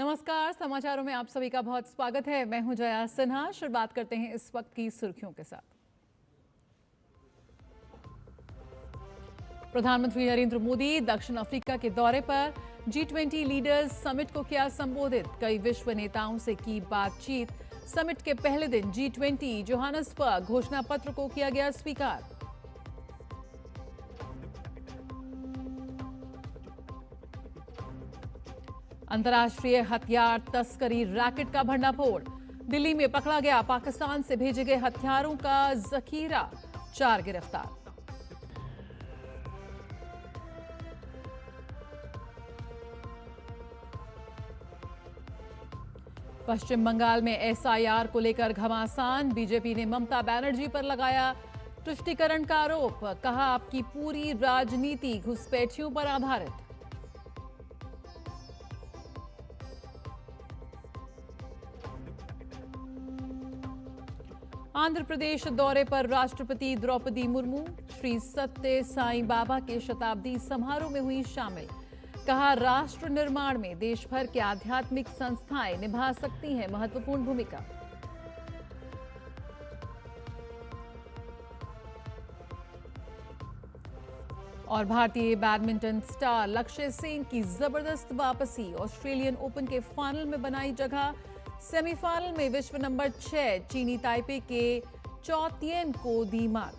नमस्कार, समाचारों में आप सभी का बहुत स्वागत है। मैं हूं जया सिन्हा। शुरुआत करते हैं इस वक्त की सुर्खियों के साथ। प्रधानमंत्री नरेंद्र मोदी दक्षिण अफ्रीका के दौरे पर G20 लीडर्स समिट को किया संबोधित। कई विश्व नेताओं से की बातचीत। समिट के पहले दिन G20 जोहानसबर्ग घोषणा पत्र को किया गया स्वीकार। अंतर्राष्ट्रीय हथियार तस्करी रैकेट का भंडाफोड़। दिल्ली में पकड़ा गया पाकिस्तान से भेजे गए हथियारों का जखीरा। 4 गिरफ्तार। पश्चिम बंगाल में SIR को लेकर घमासान। बीजेपी ने ममता बनर्जी पर लगाया तुष्टीकरण का आरोप। कहा, आपकी पूरी राजनीति घुसपैठियों पर आधारित। आंध्र प्रदेश दौरे पर राष्ट्रपति द्रौपदी मुर्मू श्री सत्य साईं बाबा के शताब्दी समारोह में हुई शामिल। कहा, राष्ट्र निर्माण में देश भर के आध्यात्मिक संस्थाएं निभा सकती हैं महत्वपूर्ण भूमिका। और भारतीय बैडमिंटन स्टार लक्ष्य सेन की जबरदस्त वापसी। ऑस्ट्रेलियन ओपन के फाइनल में बनाई जगह। सेमीफाइनल में विश्व नंबर 6 चीनी ताइपे के चौ तिएन को दी मात।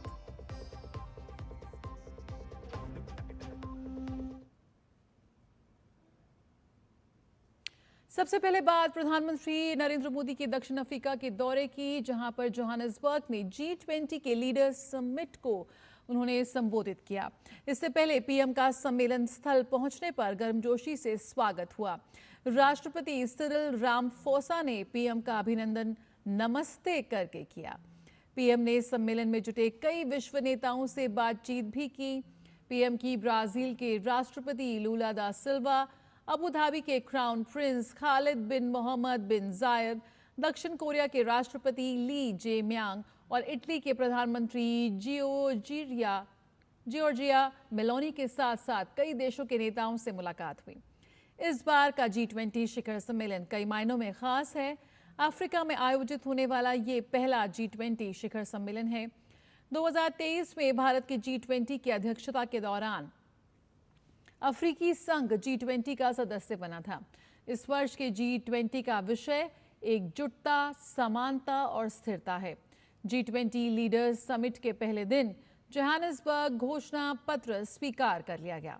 सबसे पहले बात प्रधानमंत्री नरेंद्र मोदी के दक्षिण अफ्रीका के दौरे की, जहां पर जोहानसबर्ग में G20 के लीडर्स समिट को उन्होंने संबोधित किया। इससे पहले पीएम का सम्मेलन स्थल पहुंचने पर गर्मजोशी से स्वागत हुआ। राष्ट्रपति सिरिल रामाफोसा ने पीएम का अभिनंदन नमस्ते करके किया। पीएम ने सम्मेलन में जुटे कई विश्व नेताओं से बातचीत भी की। पीएम की ब्राजील के राष्ट्रपति लूला दा सिल्वा, अबू धाबी के क्राउन प्रिंस खालिद बिन मोहम्मद बिन जायद, दक्षिण कोरिया के राष्ट्रपति ली जे म्यांग और इटली के प्रधानमंत्री जियोर्जिया मेलोनी के साथ साथ कई देशों के नेताओं से मुलाकात हुई। इस बार का G20 शिखर सम्मेलन कई मायनों में खास है। अफ्रीका में आयोजित होने वाला ये पहला G20 शिखर सम्मेलन है। 2023 में भारत की G20 की अध्यक्षता के दौरान अफ्रीकी संघ G20 का सदस्य बना था। इस वर्ष के G20 का विषय एकजुटता, समानता और स्थिरता है। G20 लीडर्स समिट के पहले दिन जोहानसबर्ग घोषणा पत्र स्वीकार कर लिया गया।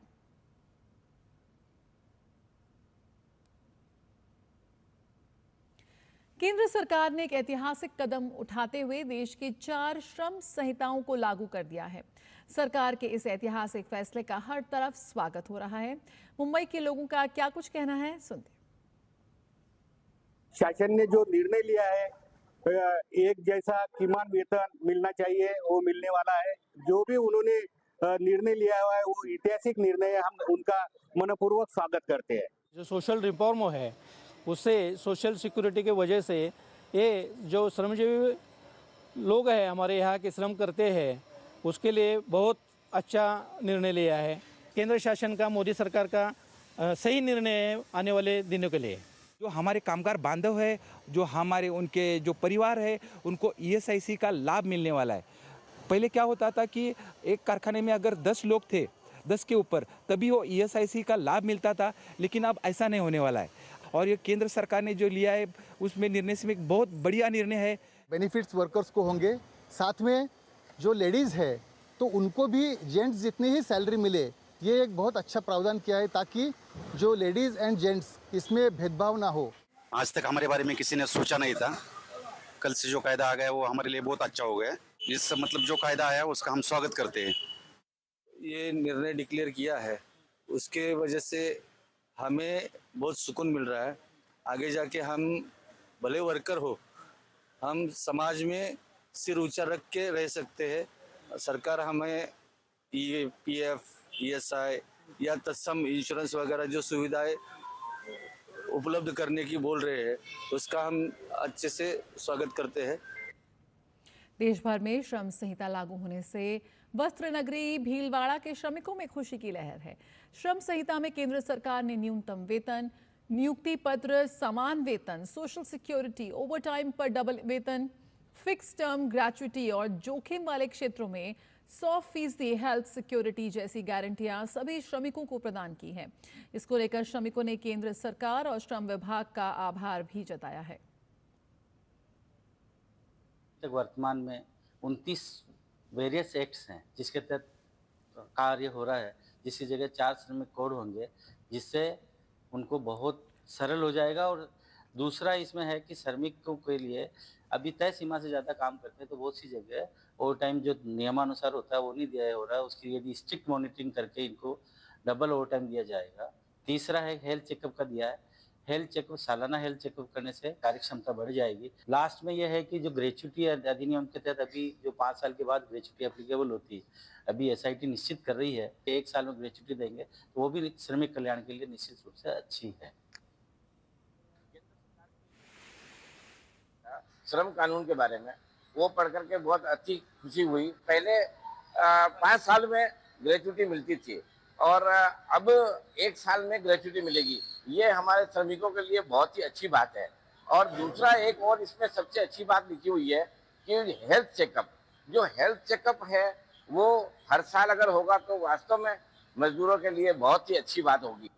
केंद्र सरकार ने एक ऐतिहासिक कदम उठाते हुए देश की 4 श्रम संहिताओं को लागू कर दिया है। सरकार के इस ऐतिहासिक फैसले का हर तरफ स्वागत हो रहा है। मुंबई के लोगों का क्या कुछ कहना है, सुनते। शासन ने जो निर्णय लिया है, एक जैसा कीमान वेतन मिलना चाहिए, वो मिलने वाला है। जो भी उन्होंने निर्णय लिया हुआ है वो ऐतिहासिक निर्णय है। हम उनका मनपूर्वक स्वागत करते हैं। जो सोशल रिफॉर्म है उससे सोशल सिक्योरिटी के वजह से ये जो श्रमजीवी लोग हैं हमारे यहाँ के श्रम करते हैं उसके लिए बहुत अच्छा निर्णय लिया है। केंद्र शासन का, मोदी सरकार का सही निर्णय है आने वाले दिनों के लिए। जो हमारे कामगार बांधव है, जो हमारे उनके जो परिवार है, उनको ESIC का लाभ मिलने वाला है। पहले क्या होता था कि एक कारखाने में अगर 10 लोग थे, 10 के ऊपर, तभी वो ESIC का लाभ मिलता था, लेकिन अब ऐसा नहीं होने वाला है। और ये केंद्र सरकार ने जो लिया है उसमें निर्णय से एक बहुत बढ़िया निर्णय है। बेनिफिट्स वर्कर्स को होंगे, साथ में जो लेडीज़ है तो उनको भी जेंट्स जितनी ही सैलरी मिले, ये एक बहुत अच्छा प्रावधान किया है ताकि जो लेडीज़ एंड जेंट्स इसमें भेदभाव ना हो। आज तक हमारे बारे में किसी ने सोचा नहीं था। कल से जो कायदा आ गया वो हमारे लिए बहुत अच्छा हो गया। इस मतलब जो कायदा आया उसका हम स्वागत करते हैं। ये निर्णय डिक्लेयर किया है उसके वजह से हमें बहुत सुकून मिल रहा है। आगे जाके हम भले वर्कर हो, हम समाज में सिर ऊंचा रख के रह सकते हैं। सरकार हमें PF, ESI या तत्सम इंश्योरेंस वगैरह जो सुविधाएं उपलब्ध करने की बोल रहे हैं उसका हम अच्छे से स्वागत करते हैं। देश भर में श्रम संहिता लागू होने से वस्त्र नगरी भीलवाड़ा के श्रमिकों में खुशी की लहर है। श्रम संहिता में केंद्र सरकार ने न्यूनतम वेतन, नियुक्ति पत्र, समान वेतन, सोशल सिक्योरिटी, ओवरटाइम पर डबल वेतन, फिक्स टर्म ग्रेच्युटी और जोखिम वाले क्षेत्रों में 100% हेल्थ सिक्योरिटी जैसी गारंटियां सभी श्रमिकों को प्रदान की हैं। इसको लेकर श्रमिकों ने केंद्र सरकार और श्रम विभाग का आभार भी जताया है। वर्तमान में 29 वेरियस एक्ट्स हैं जिसके तहत कार्य हो रहा है, जिसकी जगह 4 श्रमिक कोड होंगे, जिससे उनको बहुत सरल हो जाएगा। और दूसरा इसमें है कि श्रमिकों के लिए अभी तय सीमा से ज़्यादा काम करते हैं तो बहुत सी जगह ओवर टाइम जो नियमानुसार होता है वो नहीं दिया हो रहा है, उसकी यदि स्ट्रिक्ट मॉनिटरिंग करके इनको डबल ओवर टाइम दिया जाएगा। तीसरा है हेल्थ चेकअप का दिया है, हेल्थ चेकअप सालाना हेल्थ चेकअप करने से कार्यक्षमता बढ़ जाएगी। लास्ट में यह है कि जो ग्रेच्युटी अधिनियम के तहत अभी जो 5 साल के बाद ग्रेच्युटी एप्लीकेबल होती है, अभी SIT निश्चित कर रही है कि 1 साल में ग्रेच्युटी देंगे, तो वो भी श्रमिक कल्याण के लिए निश्चित रूप से अच्छी है। श्रम कानून के बारे में वो पढ़ करके बहुत अच्छी खुशी हुई। पहले 5 साल में ग्रेच्युटी मिलती थी और अब 1 साल में ग्रेच्युटी मिलेगी। ये हमारे श्रमिकों के लिए बहुत ही अच्छी बात है। और दूसरा एक और इसमें सबसे अच्छी बात लिखी हुई है कि हेल्थ चेकअप, जो हेल्थ चेकअप है वो हर साल अगर होगा तो वास्तव में मजदूरों के लिए बहुत ही अच्छी बात होगी।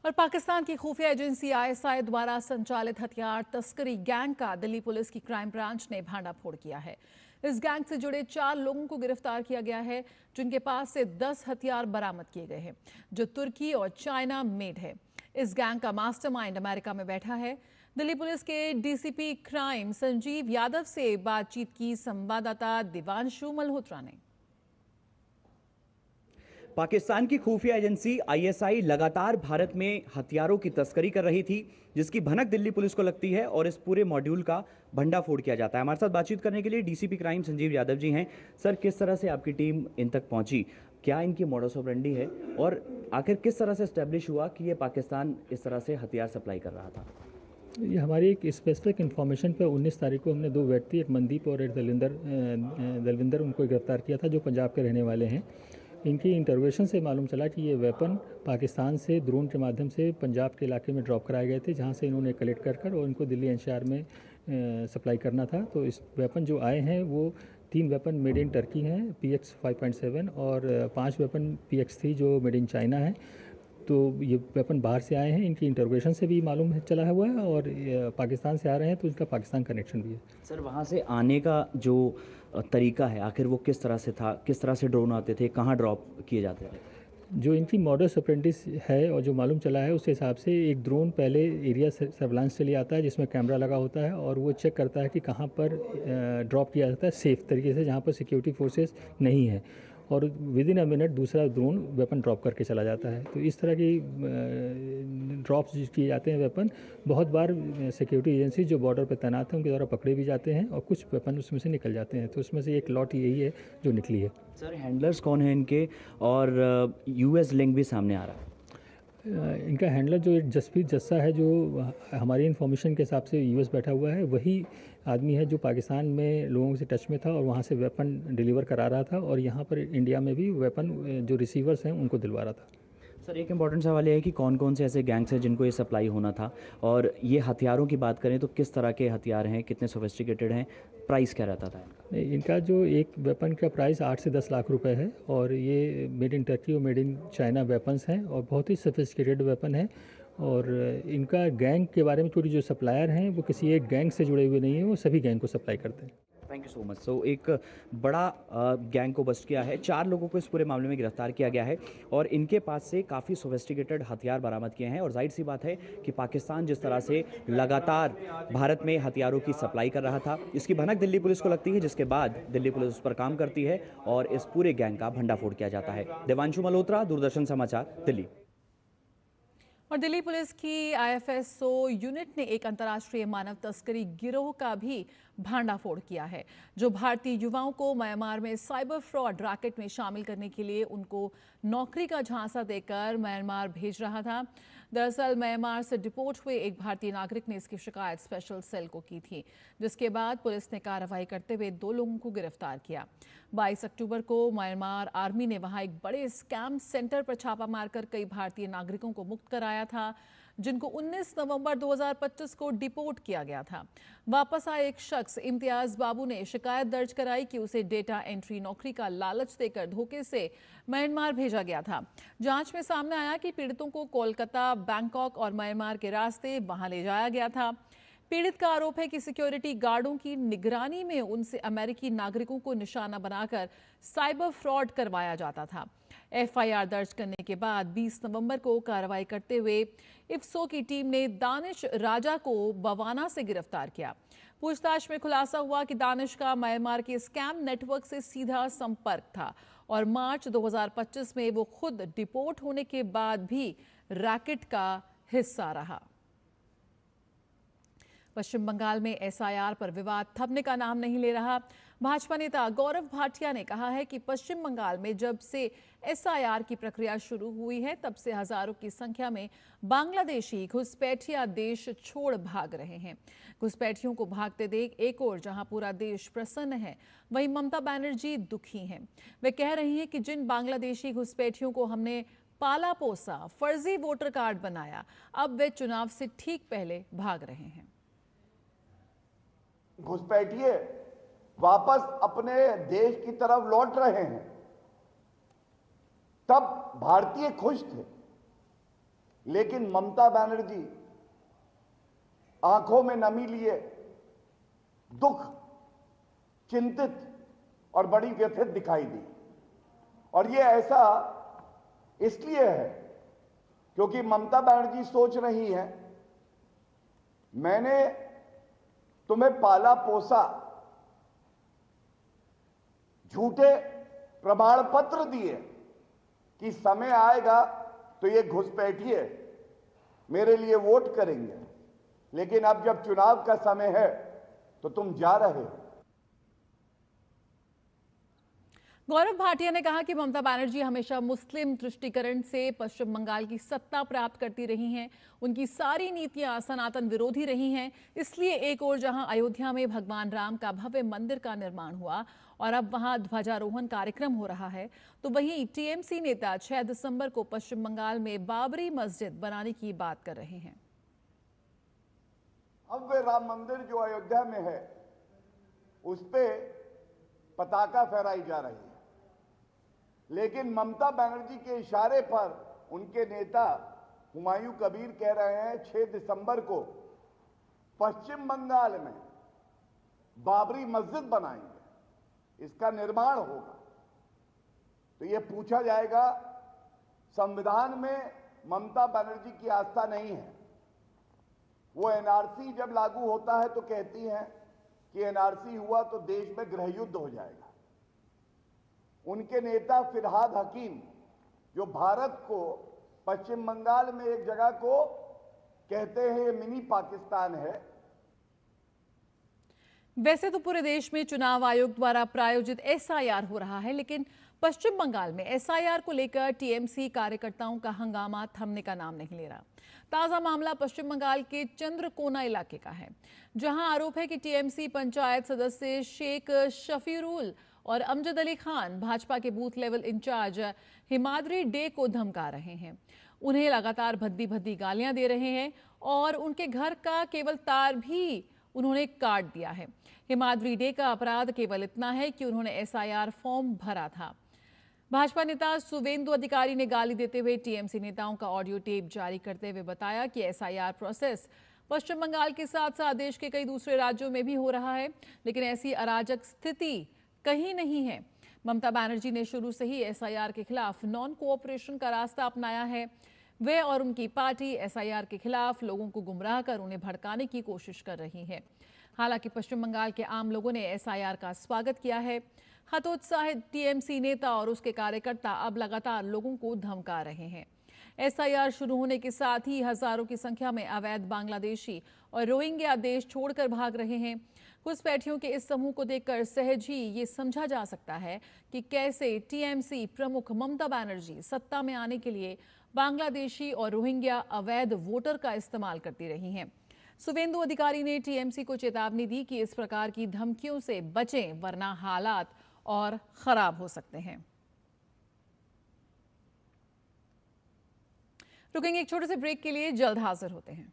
और पाकिस्तान की खुफिया एजेंसी ISI द्वारा संचालित हथियार तस्करी गैंग का दिल्ली पुलिस की क्राइम ब्रांच ने भांडाफोड़ किया है। इस गैंग से जुड़े 4 लोगों को गिरफ्तार किया गया है, जिनके पास से 10 हथियार बरामद किए गए हैं, जो तुर्की और चाइना मेड है। इस गैंग का मास्टरमाइंड अमेरिका में बैठा है। दिल्ली पुलिस के DCP क्राइम संजीव यादव से बातचीत की संवाददाता दिवांशु मल्होत्रा ने। पाकिस्तान की खुफिया एजेंसी ISI लगातार भारत में हथियारों की तस्करी कर रही थी, जिसकी भनक दिल्ली पुलिस को लगती है और इस पूरे मॉड्यूल का भंडाफोड़ किया जाता है। हमारे साथ बातचीत करने के लिए DCP क्राइम संजीव यादव जी हैं। सर, किस तरह से आपकी टीम इन तक पहुंची, क्या इनकी मॉडस ऑपरेंडी है और आखिर किस तरह से एस्टेब्लिश हुआ कि ये पाकिस्तान इस तरह से हथियार सप्लाई कर रहा था? ये हमारी एक स्पेसिफिक इन्फॉर्मेशन पे 19 तारीख को हमने 2 व्यक्ति, एक मनदीप और एक दलविंदर उनको गिरफ्तार किया था, जो पंजाब के रहने वाले हैं। इनकी इंटरवेशन से मालूम चला कि ये वेपन पाकिस्तान से ड्रोन के माध्यम से पंजाब के इलाके में ड्रॉप कराए गए थे, जहां से इन्होंने कलेक्ट कर और इनको दिल्ली NCR में सप्लाई करना था। तो इस वेपन जो आए हैं वो 3 वेपन मेड इन टर्की हैं, PX 5.7 और 5 वेपन PX 3 जो मेड इन चाइना है। तो ये वेपन बाहर से आए हैं, इनकी इंटरवेशन से भी मालूम चला हुआ है और पाकिस्तान से आ रहे हैं, तो इनका पाकिस्तान कनेक्शन भी है। सर, वहाँ से आने का जो तरीका है आखिर वो किस तरह से था, किस तरह से ड्रोन आते थे, कहाँ ड्रॉप किए जाते थे? जो इनकी मॉडस ऑपरेंडिस है और जो मालूम चला है उस हिसाब से एक ड्रोन पहले एरिया सर्विलांस से ले आता है, जिसमें कैमरा लगा होता है और वो चेक करता है कि कहाँ पर ड्रॉप किया जाता है सेफ तरीके से, जहाँ पर सिक्योरिटी फोर्सेस नहीं है, और विद इन अ मिनट दूसरा ड्रोन वेपन ड्रॉप करके चला जाता है। तो इस तरह की ड्रॉप्स किए जाते हैं वेपन। बहुत बार सिक्योरिटी एजेंसी जो बॉर्डर पर तैनात हैं उनके द्वारा पकड़े भी जाते हैं और कुछ वेपन उसमें से निकल जाते हैं। तो उसमें से एक लॉट यही है जो निकली है। सर, हैंडलर्स कौन है इनके, और US लिंक भी सामने आ रहा है? इनका हैंडलर जो एक जसप्रीत जस्सा है, जो हमारी इन्फॉर्मेशन के हिसाब से US बैठा हुआ है, वही आदमी है जो पाकिस्तान में लोगों से टच में था और वहाँ से वेपन डिलीवर करा रहा था और यहाँ पर इंडिया में भी वेपन जो रिसीवर्स हैं उनको दिलवा रहा था। सर, एक इम्पॉर्टेंट सवाल ये है कि कौन कौन से ऐसे गैंग्स हैं जिनको ये सप्लाई होना था, और ये हथियारों की बात करें तो किस तरह के हथियार हैं, कितने सोफिस्टिकेटेड हैं, प्राइस क्या रहता था इनका? इनका जो एक वेपन का प्राइस 8 से 10 लाख रुपए है और ये मेड इन टर्की और मेड इन चाइना वेपन्स हैं और बहुत ही सोफिस्टिकेटेड वेपन है। और इनका गैंग के बारे में थोड़ी जो सप्लायर हैं वो किसी एक गैंग से जुड़े हुए नहीं हैं, वो सभी गैंग को सप्लाई करते हैं। Thank you so much. So एक बड़ा गैंग को बस्ट किया है, 4 लोगों को इस पूरे मामले में गिरफ्तार किया गया है और इनके पास से काफ़ी सोफिस्टिकेटेड हथियार बरामद किए हैं। और जाहिर सी बात है कि पाकिस्तान जिस तरह से लगातार भारत में हथियारों की सप्लाई कर रहा था, इसकी भनक दिल्ली पुलिस को लगती है, जिसके बाद दिल्ली पुलिस उस पर काम करती है और इस पूरे गैंग का भंडाफोड़ किया जाता है। दिवांशु मल्होत्रा, दूरदर्शन समाचार, दिल्ली। और दिल्ली पुलिस की IFSO यूनिट ने एक अंतर्राष्ट्रीय मानव तस्करी गिरोह का भी भांडाफोड़ किया है, जो भारतीय युवाओं को म्यांमार में साइबर फ्रॉड रैकेट में शामिल करने के लिए उनको नौकरी का झांसा देकर म्यांमार भेज रहा था। दरअसल म्यांमार से डिपोर्ट हुए एक भारतीय नागरिक ने इसकी शिकायत स्पेशल सेल को की थी, जिसके बाद पुलिस ने कार्रवाई करते हुए 2 लोगों को गिरफ्तार किया। 22 अक्टूबर को म्यांमार आर्मी ने वहां एक बड़े स्कैम सेंटर पर छापा मारकर कई भारतीय नागरिकों को मुक्त कराया था, जिनको 19 नवंबर 2025 को डिपोर्ट किया गया था। वापस आए एक शख्स इम्तियाज बाबू ने शिकायत दर्ज कराई कि उसे डेटा एंट्री नौकरी का लालच देकर धोखे से म्यांमार भेजा गया था। जांच में सामने आया कि पीड़ितों को कोलकाता, बैंकॉक और म्यांमार के रास्ते वहां ले जाया गया था। पीड़ित का आरोप है कि सिक्योरिटी गार्डों की निगरानी में उनसे अमेरिकी नागरिकों को निशाना बनाकर साइबर फ्रॉड करवाया जाता था। एफआईआर दर्ज करने के बाद 20 नवंबर को कार्रवाई करते हुए इफ्सो की टीम ने दानिश राजा को बवाना से गिरफ्तार किया। पूछताछ में खुलासा हुआ कि दानिश का म्यांमार के स्कैम नेटवर्क से सीधा संपर्क था और मार्च 2025 में वो खुद डिपोर्ट होने के बाद भी रैकेट का हिस्सा रहा। पश्चिम बंगाल में एसआईआर पर विवाद थमने का नाम नहीं ले रहा। भाजपा नेता गौरव भाटिया ने कहा है कि पश्चिम बंगाल में जब से एसआईआर की प्रक्रिया शुरू हुई है, तब से हजारों की संख्या में बांग्लादेशी घुसपैठिया देश छोड़ भाग रहे हैं। घुसपैठियों को भागते देख एक ओर जहां पूरा देश प्रसन्न है, वहीं ममता बनर्जी दुखी हैं। वे कह रही हैं कि जिन बांग्लादेशी घुसपैठियों को हमने पाला पोसा, फर्जी वोटर कार्ड बनाया, अब वे चुनाव से ठीक पहले भाग रहे हैं। घुसपैठिए वापस अपने देश की तरफ लौट रहे हैं। तब भारतीय खुश थे, लेकिन ममता बनर्जी आंखों में नमी लिए दुख, चिंतित और बड़ी व्यथित दिखाई दी। और ये ऐसा इसलिए है क्योंकि ममता बनर्जी सोच रही है, मैंने तुम्हें पाला पोसा, झूठे प्रमाण पत्र दिए कि समय आएगा तो ये घुसपैठिए मेरे लिए वोट करेंगे, लेकिन अब जब चुनाव का समय है तो तुम जा रहे हो। गौरव भाटिया ने कहा कि ममता बनर्जी हमेशा मुस्लिम दृष्टिकरण से पश्चिम बंगाल की सत्ता प्राप्त करती रही हैं। उनकी सारी नीतियां सनातन विरोधी रही हैं। इसलिए एक ओर जहां अयोध्या में भगवान राम का भव्य मंदिर का निर्माण हुआ और अब वहां ध्वजारोहण कार्यक्रम हो रहा है, तो वहीं टीएमसी नेता 6 दिसंबर को पश्चिम बंगाल में बाबरी मस्जिद बनाने की बात कर रहे हैं। भव्य राम मंदिर जो अयोध्या में है, उस पे पताका फहराई जा रही है, लेकिन ममता बनर्जी के इशारे पर उनके नेता हुमायूं कबीर कह रहे हैं 6 दिसंबर को पश्चिम बंगाल में बाबरी मस्जिद बनाएंगे, इसका निर्माण होगा। तो ये पूछा जाएगा, संविधान में ममता बनर्जी की आस्था नहीं है। वो एनआरसी जब लागू होता है तो कहती हैं कि एनआरसी हुआ तो देश में गृह युद्ध हो जाएगा। उनके नेता फिरहाद हकीम, जो भारत को पश्चिम बंगाल में एक जगह को कहते हैं ये मिनी पाकिस्तान है। वैसे तो पूरे देश में चुनाव आयोग द्वारा प्रायोजित एसआईआर हो रहा है, लेकिन पश्चिम बंगाल में एसआईआर को लेकर टीएमसी कार्यकर्ताओं का हंगामा थमने का नाम नहीं ले रहा। ताजा मामला पश्चिम बंगाल के चंद्रकोना इलाके का है, जहां आरोप है कि टीएमसी पंचायत सदस्य शेख शफीरुल और अमजद अली खान भाजपा के booth level in charge Himadri Dey को धमका रहे हैं। उन्हें लगातार भद्दी भद्दी गालियां दे रहे हैं और उनके घर का केवल तार भी उन्होंने काट दिया है। हिमाद्री डे का अपराध केवल इतना है कि उन्होंने एसआईआर फॉर्म भरा था। भाजपा नेता सुवेंदु अधिकारी ने गाली देते हुए टीएमसी नेताओं का ऑडियो टेप जारी करते हुए बताया कि एसआईआर प्रोसेस पश्चिम बंगाल के साथ साथ देश के कई दूसरे राज्यों में भी हो रहा है, लेकिन ऐसी अराजक स्थिति कहीं नहीं है। ममता बनर्जी ने शुरू से ही एसआईआर के खिलाफ नॉन कोऑपरेशन का रास्ता अपनाया है। वे और उनकी पार्टी एसआईआर के खिलाफ लोगों को गुमराह कर उन्हें भड़काने की कोशिश कर रही है। हालांकि पश्चिम बंगाल के आम लोगों ने एसआईआर का स्वागत किया है। हतोत्साहित टीएमसी नेता और उसके कार्यकर्ता अब लगातार लोगों को धमका रहे हैं। एसआईआर शुरू होने के साथ ही हजारों की संख्या में अवैध बांग्लादेशी और रोहिंग्या देश छोड़कर भाग रहे हैं। घुसपैठियों के इस समूह को देखकर सहज ही ये समझा जा सकता है कि कैसे टीएमसी प्रमुख ममता बनर्जी सत्ता में आने के लिए बांग्लादेशी और रोहिंग्या अवैध वोटर का इस्तेमाल करती रही हैं। सुवेंदु अधिकारी ने टीएमसी को चेतावनी दी कि इस प्रकार की धमकियों से बचें, वरना हालात और खराब हो सकते हैं। रुकेंगे एक छोटे से ब्रेक के लिए, जल्द हाजिर होते हैं।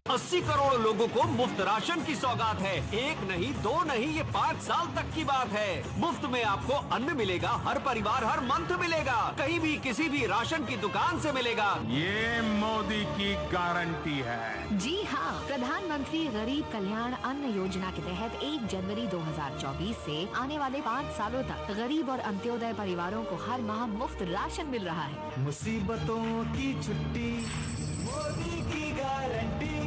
80 करोड़ लोगों को मुफ्त राशन की सौगात है। एक नहीं, दो नहीं, ये 5 साल तक की बात है। मुफ्त में आपको अन्न मिलेगा, हर परिवार हर मंथ मिलेगा, कहीं भी किसी भी राशन की दुकान से मिलेगा। ये मोदी की गारंटी है। जी हाँ, प्रधानमंत्री गरीब कल्याण अन्न योजना के तहत 1 जनवरी 2024 से आने वाले 5 सालों तक गरीब और अंत्योदय परिवारों को हर माह मुफ्त राशन मिल रहा है। मुसीबतों की छुट्टी, मोदी की गारंटी।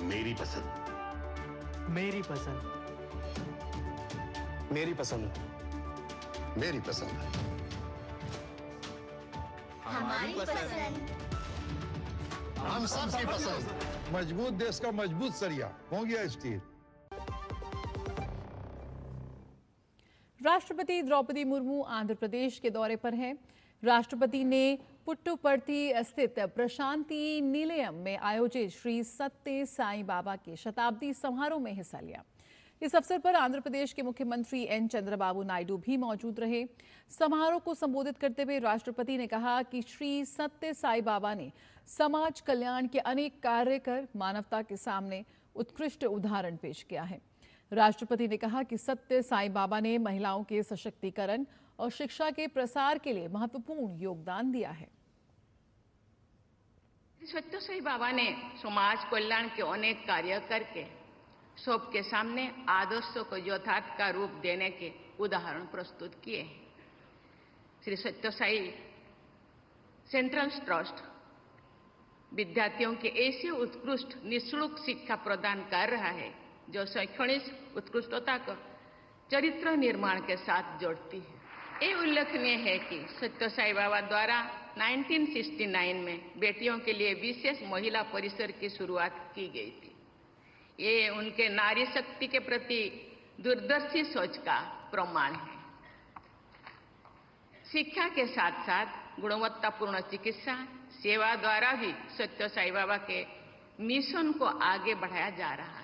मेरी पसंद, मेरी पसंद, मेरी पसंद, मेरी पसंद, हमारी पसंद, हम सबकी पसंद। मजबूत देश का मजबूत सरिया हो गया स्टील। राष्ट्रपति द्रौपदी मुर्मू आंध्र प्रदेश के दौरे पर हैं। राष्ट्रपति ने पुट्टुपर्ती स्थित प्रशांति निलयम में आयोजित श्री सत्य साईं बाबा के शताब्दी समारोह में हिस्सा लिया। इस अवसर पर आंध्र प्रदेश के मुख्यमंत्री एन चंद्रबाबू नायडू भी मौजूद रहे। समारोह को संबोधित करते हुए राष्ट्रपति ने कहा कि श्री सत्य साईं बाबा ने समाज कल्याण के अनेक कार्य कर मानवता के सामने उत्कृष्ट उदाहरण पेश किया है। राष्ट्रपति ने कहा कि सत्य साईं बाबा ने महिलाओं के सशक्तिकरण और शिक्षा के प्रसार के लिए महत्वपूर्ण योगदान दिया है। सत्य साईं बाबा ने समाज कल्याण के अनेक कार्य करके सबके सामने आदर्शों को यथार्थ का रूप देने के उदाहरण प्रस्तुत किए। श्री सत्य साई सेंट्रल ट्रस्ट विद्यार्थियों के ऐसे उत्कृष्ट निःशुल्क शिक्षा प्रदान कर रहा है जो शैक्षणिक उत्कृष्टता को चरित्र निर्माण के साथ जोड़ती है। ये उल्लेखनीय है कि सत्य साईं बाबा द्वारा 1969 में बेटियों के लिए विशेष महिला परिसर की शुरुआत की गई थी। ये उनके नारी शक्ति के प्रति दूरदर्शी सोच का प्रमाण है। शिक्षा के साथ साथ गुणवत्तापूर्ण चिकित्सा सेवा द्वारा भी सत्य साईं बाबा के मिशन को आगे बढ़ाया जा रहा है।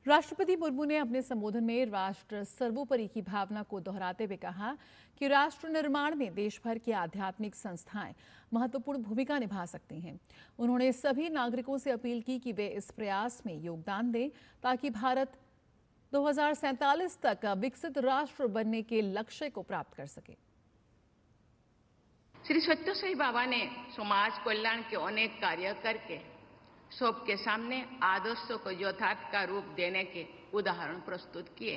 राष्ट्रपति मुर्मू ने अपने संबोधन में राष्ट्र सर्वोपरि की भावना को दोहराते हुए कहा कि राष्ट्र निर्माण में देश भर की आध्यात्मिक संस्थाएं महत्वपूर्ण भूमिका निभा सकती हैं। उन्होंने सभी नागरिकों से अपील की कि वे इस प्रयास में योगदान दें ताकि भारत 2047 तक विकसित राष्ट्र बनने के लक्ष्य को प्राप्त कर सके। श्री सत्य साईं बाबा ने समाज कल्याण के अनेक कार्य करके सबके सामने आदर्शों को यथार्थ का रूप देने के उदाहरण प्रस्तुत किए।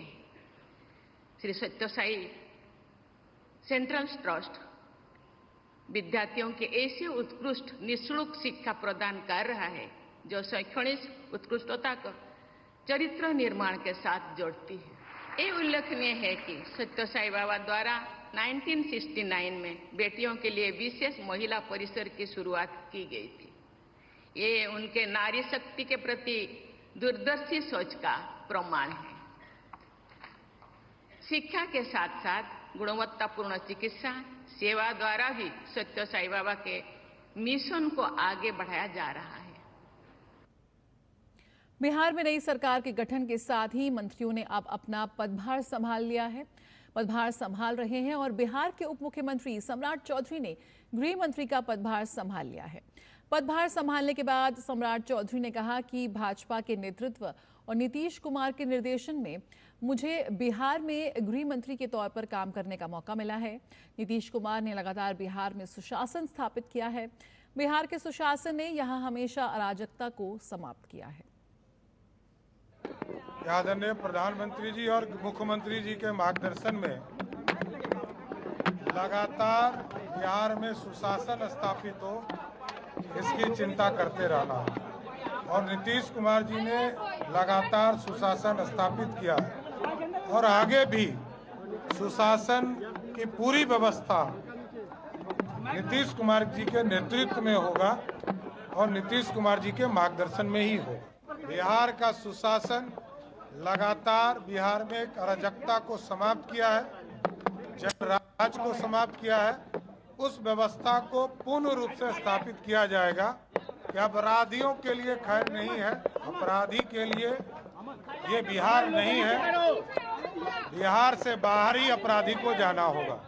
श्री सत्य साई सेंट्रल ट्रस्ट विद्यार्थियों के ऐसे उत्कृष्ट निःशुल्क शिक्षा प्रदान कर रहा है जो शैक्षणिक उत्कृष्टता को चरित्र निर्माण के साथ जोड़ती है। ये उल्लेखनीय है कि सत्य साईं बाबा द्वारा 1969 में बेटियों के लिए विशेष महिला परिसर की शुरुआत की गई थी। ये उनके नारी शक्ति के प्रति दूरदर्शी सोच का प्रमाण है। शिक्षा के साथ साथ गुणवत्तापूर्ण चिकित्सा सेवा द्वारा भी सत्य साईं बाबा के मिशन को आगे बढ़ाया जा रहा है। बिहार में नई सरकार के गठन के साथ ही मंत्रियों ने अब अपना पदभार संभाल लिया है। पदभार संभाल रहे हैं और बिहार के उप मुख्यमंत्री सम्राट चौधरी ने गृह मंत्री का पदभार संभाल लिया है। पदभार संभालने के बाद सम्राट चौधरी ने कहा कि भाजपा के नेतृत्व और नीतीश कुमार के निर्देशन में मुझे बिहार में गृह मंत्री के तौर पर काम करने का मौका मिला है। नीतीश कुमार ने लगातार बिहार में सुशासन स्थापित किया है। बिहार के सुशासन ने यहां हमेशा अराजकता को समाप्त किया है। आदरणीय प्रधानमंत्री जी और मुख्यमंत्री जी के मार्गदर्शन में लगातार बिहार में सुशासन स्थापित हो, इसकी चिंता करते रहना और नीतीश कुमार जी ने लगातार सुशासन स्थापित किया और आगे भी सुशासन की पूरी व्यवस्था नीतीश कुमार जी के नेतृत्व में होगा और नीतीश कुमार जी के मार्गदर्शन में ही होगा। बिहार का सुशासन लगातार बिहार में एक अराजकता को समाप्त किया है, जनराज को समाप्त किया है, उस व्यवस्था को पूर्ण रूप से स्थापित किया जाएगा कि अपराधियों के लिए खैर नहीं है, अपराधी के लिए ये बिहार नहीं है, बिहार से बाहर ही अपराधी को जाना होगा।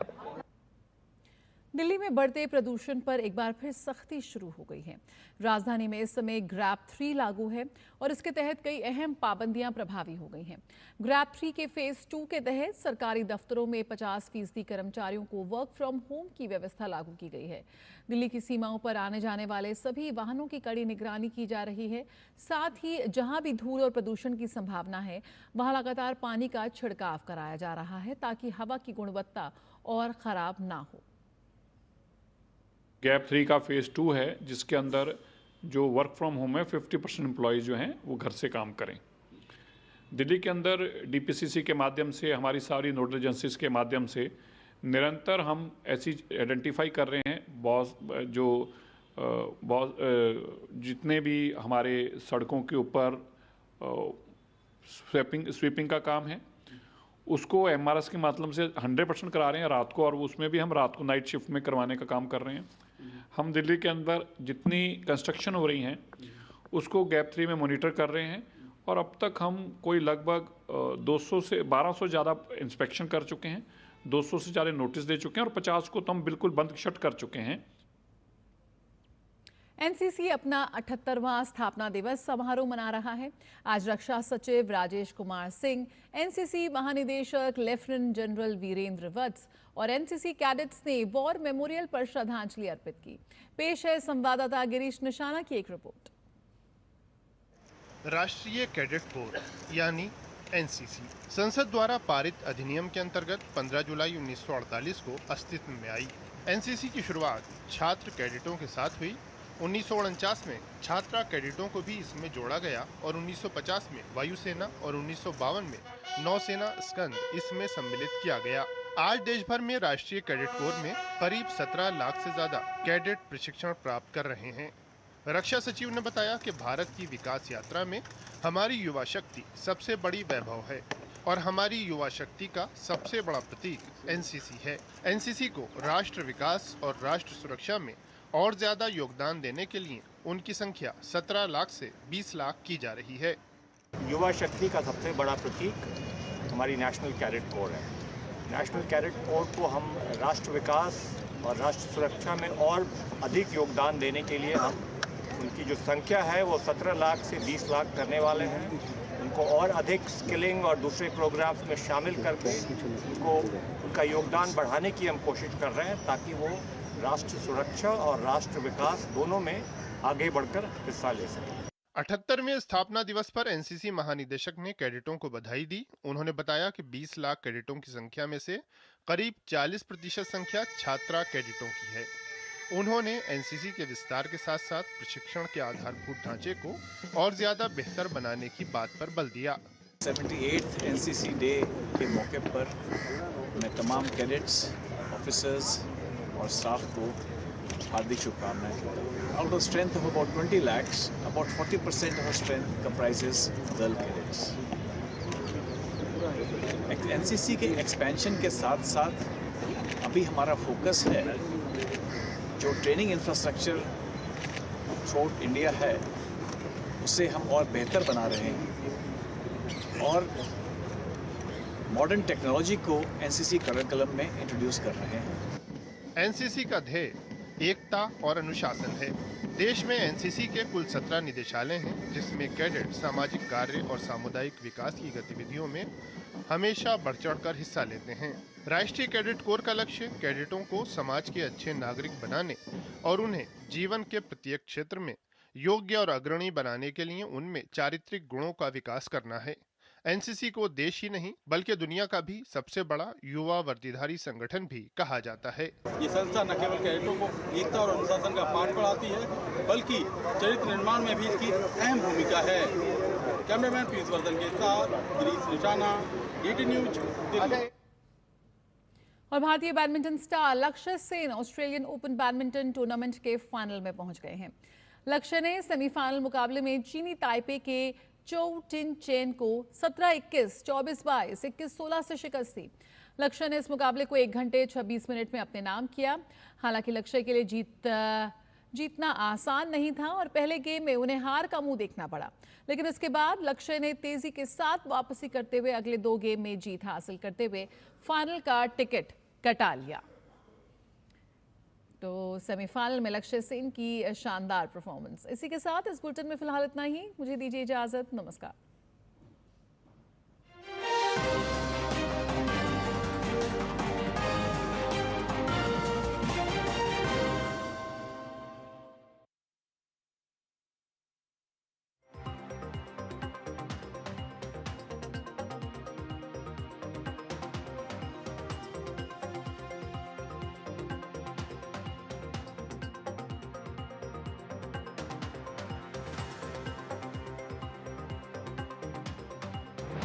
दिल्ली में बढ़ते प्रदूषण पर एक बार फिर सख्ती शुरू हो गई है। राजधानी में इस समय ग्रैब 3 लागू है और इसके तहत कई अहम पाबंदियां प्रभावी हो गई हैं। ग्रैब 3 के फेज 2 के तहत सरकारी दफ्तरों में 50% कर्मचारियों को वर्क फ्रॉम होम की व्यवस्था लागू की गई है। दिल्ली की सीमाओं पर आने जाने वाले सभी वाहनों की कड़ी निगरानी की जा रही है। साथ ही जहां भी धूल और प्रदूषण की संभावना है वहां लगातार पानी का छिड़काव कराया जा रहा है ताकि हवा की गुणवत्ता और खराब ना हो। गैप 3 का फेज़ 2 है, जिसके अंदर जो वर्क फ्रॉम होम है 50% एम्प्लॉयज़ जो हैं वो घर से काम करें। दिल्ली के अंदर डीपीसीसी के माध्यम से, हमारी सारी नोडल एजेंसीज के माध्यम से निरंतर हम ऐसी आइडेंटिफाई कर रहे हैं जितने भी हमारे सड़कों के ऊपर स्वीपिंग का काम है उसको एमआरएस के माध्यम से 100% करा रहे हैं रात को, और उसमें भी हम रात को नाइट शिफ्ट में करवाने का काम कर रहे हैं। हम दिल्ली के अंदर जितनी कंस्ट्रक्शन हो रही हैं उसको गैप 3 में मॉनिटर कर रहे हैं और अब तक हम कोई लगभग 200 से 1200 ज़्यादा इंस्पेक्शन कर चुके हैं, 200 से ज़्यादा नोटिस दे चुके हैं और 50 को तो हम बिल्कुल बंद शट कर चुके हैं। एनसीसी अपना 78वां स्थापना दिवस समारोह मना रहा है। आज रक्षा सचिव राजेश कुमार सिंह, एनसीसी महानिदेशक लेफ्टिनेंट जनरल वीरेंद्र वत्स और एनसीसी कैडेट्स ने वॉर मेमोरियल पर श्रद्धांजलि अर्पित की। पेश है संवाददाता गिरीश निशाना की एक रिपोर्ट। राष्ट्रीय कैडेट कोर यानी एनसीसी संसद द्वारा पारित अधिनियम के अंतर्गत 15 जुलाई 1948 को अस्तित्व में आई। एनसीसी की शुरुआत छात्र कैडेटों के साथ हुई। 1949 में छात्रा कैडेटों को भी इसमें जोड़ा गया और 1950 में वायुसेना और 1952 में नौसेना स्कंद इसमें सम्मिलित किया गया। आज देश भर में राष्ट्रीय कैडेट कोर में करीब 17 लाख से ज्यादा कैडेट प्रशिक्षण प्राप्त कर रहे हैं। रक्षा सचिव ने बताया कि भारत की विकास यात्रा में हमारी युवा शक्ति सबसे बड़ी वैभव है और हमारी युवा शक्ति का सबसे बड़ा प्रतीक एनसीसी है। एनसीसी को राष्ट्र विकास और राष्ट्र सुरक्षा में और ज्यादा योगदान देने के लिए उनकी संख्या 17 लाख से 20 लाख की जा रही है। युवा शक्ति का सबसे बड़ा प्रतीक हमारी नेशनल कैडेट कोर है। नेशनल कैडेट कोर को हम राष्ट्र विकास और राष्ट्र सुरक्षा में और अधिक योगदान देने के लिए हम उनकी जो संख्या है वो 17 लाख से 20 लाख करने वाले हैं। उनको और अधिक स्किलिंग और दूसरे प्रोग्राम्स में शामिल करके उनका योगदान बढ़ाने की हम कोशिश कर रहे हैं ताकि वो राष्ट्र सुरक्षा और राष्ट्र विकास दोनों में आगे बढ़कर हिस्सा ले सकें। 78वें स्थापना दिवस पर एनसीसी महानिदेशक ने कैडेटों को बधाई दी। उन्होंने बताया कि 20 लाख कैडेटों की संख्या में से करीब 40% संख्या छात्रा कैडेटों की है। उन्होंने एनसीसी के विस्तार के साथ साथ प्रशिक्षण के आधारभूत ढांचे को और ज्यादा बेहतर बनाने की बात पर बल दिया। 78th एनसीसी डे के मौके पर मैं तमाम कैडेट्स, ऑफिसर्स और स्टाफ को हार्दिक शुभकामनाएं देता हूँ। Out of strength of about 20 lakhs, about 40% of our strength comprises girl cadets. NCC के एक्सपेंशन के साथ साथ अभी हमारा फोकस है जो ट्रेनिंग इंफ्रास्ट्रक्चर थ्रू इंडिया है उसे हम और बेहतर बना रहे हैं और मॉडर्न टेक्नोलॉजी को एनसीसी करिकुलम में इंट्रोड्यूस कर रहे हैं। एनसीसी का ध्येय एकता और अनुशासन है। देश में एनसीसी के कुल 17 निदेशालय हैं, जिसमें कैडेट सामाजिक कार्य और सामुदायिक विकास की गतिविधियों में हमेशा बढ़ चढ़कर हिस्सा लेते हैं। राष्ट्रीय कैडेट कोर का लक्ष्य कैडेटों को समाज के अच्छे नागरिक बनाने और उन्हें जीवन के प्रत्येक क्षेत्र में योग्य और अग्रणी बनाने के लिए उनमें चारित्रिक गुणों का विकास करना है। एनसीसी को देश ही नहीं बल्कि दुनिया का भी सबसे बड़ा युवा वर्दीधारी संगठन भी कहा जाता है। ये संस्था न केवल कैडेटों को एकता और अनुशासन का पाठ पढ़ाती है बल्कि चरित्र निर्माण में भी इसकी अहम भूमिका है। कैमरामैन पीयूष वर्धन के साथ गिरीश निशाना, डीडी न्यूज, दिल्ली। और भारतीय बैडमिंटन स्टार लक्ष्य Sen Australian open badminton tournament के फाइनल में पहुंच गए हैं। लक्ष्य ने सेमीफाइनल मुकाबले में चीनी ताइपे के चोउ टिन चेन को 17-21, 24-22, 21-16 से शिकस्त दी। लक्ष्य ने इस मुकाबले को 1 घंटे 26 मिनट में अपने नाम किया। हालांकि लक्ष्य के लिए जीतना आसान नहीं था और पहले गेम में उन्हें हार का मुंह देखना पड़ा, लेकिन इसके बाद लक्ष्य ने तेजी के साथ वापसी करते हुए अगले 2 गेम में जीत हासिल करते हुए फाइनल का टिकट कटा लिया। तो सेमीफाइनल में लक्ष्य सेन की शानदार परफॉर्मेंस। इसी के साथ इस बुलेटिन में फिलहाल इतना ही। मुझे दीजिए इजाजत। नमस्कार।